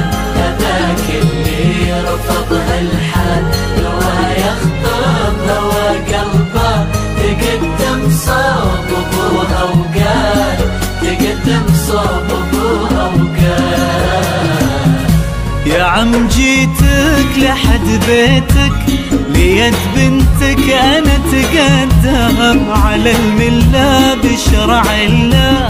الجان هذاك اللي رفض هالحال لو يخطب هوى قلبه تقدم صوب ابوها وقال تقدم صوب ابوها وقال يا عم جيتك لحد بيتك ليد بنتك انا تقدم على المله بشرع الله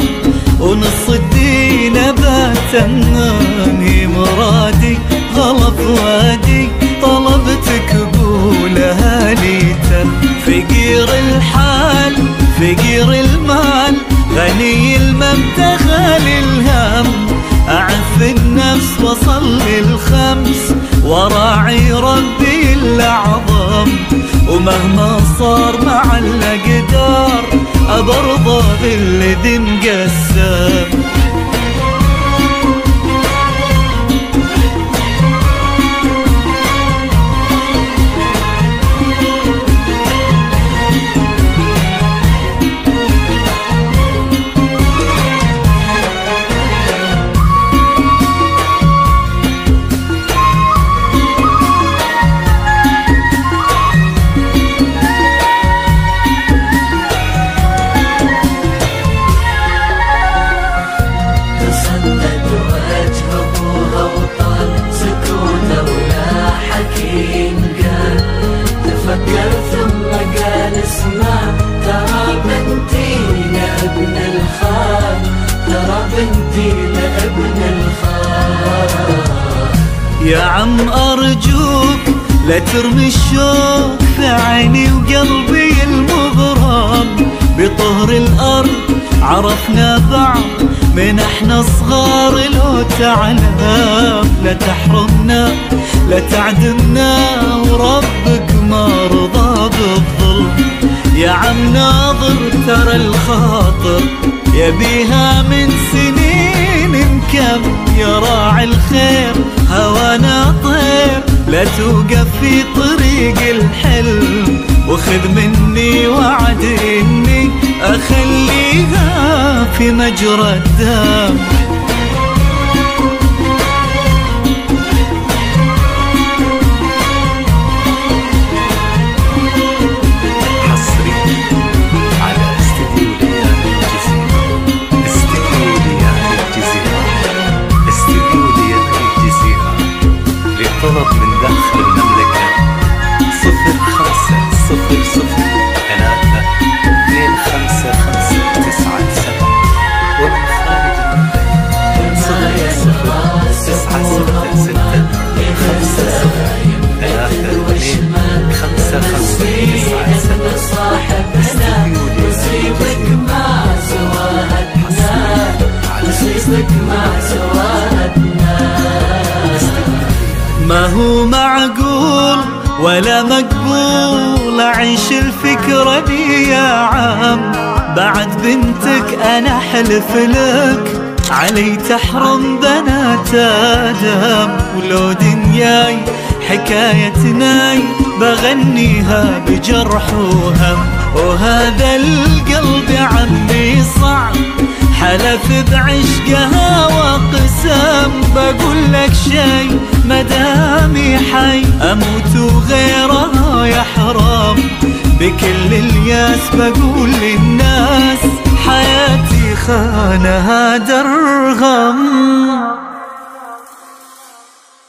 ونص الدين بتمني مرادي غلط وادي طلبتك قولها ليته فقير الحال فقير المال غني المبتغى للهم أعف النفس وصلي الخمس وراعي ربي الأعظم ومهما صار مع الأقدار أبرضى بالذي مقسم يا عم أرجوك لا ترمي الشوق في عيني وقلبي المغرم بطهر الأرض عرفنا بعض من احنا صغار لو تعلم لا تحرمنا لا تعدمنا وربك ما رضى بالظلم يا عم ناظر ترى الخاطر يبيها من سنين كم يا راعي الخير هوانا طير لا توقف في طريق الحلم وخذ مني وعد اني اخليها في مجرى الدم طلب من داخل المملكة 0500325597 ومن خارج ما هو معقول ولا مقبول أعيش الفكرة دي يا عم بعد بنتك أنا حلف لك علي تحرم بنات آدم ولو دنياي حكايتناي بغنيها بجرح وهم وهذا القلب عمي صعب حلف بعشقها وقسم بقول لك شي مدامي حي اموت وغيرها يحرم بكل الياس بقول للناس حياتي خانها درغم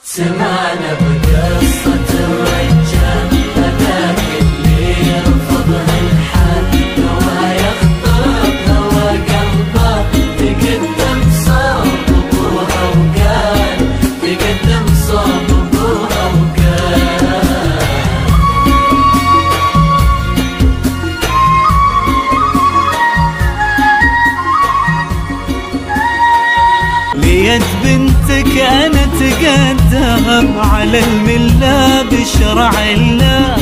سمعنا بقصة الرجال هذاك اللي رفض هالحال لو يخطب هوى قلبه تقدم صوب ابوها وقال تقدم صوب ابوها وقال ليد بنتك أنا تقدم على الملة بشرع الله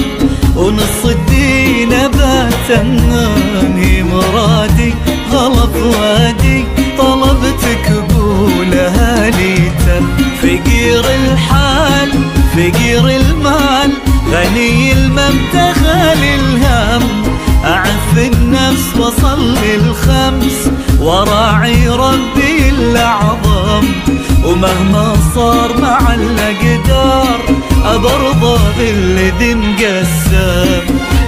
ونص الدين بتمني مرادي غلط وادي طلبتك قولها ليته فقير الحال فقير المال غني المبتغى للهم أعف النفس وصلي الخمس وراعي ربي الأعظم ومهما صار مع الأقدار أبرضى بالذي مقسم.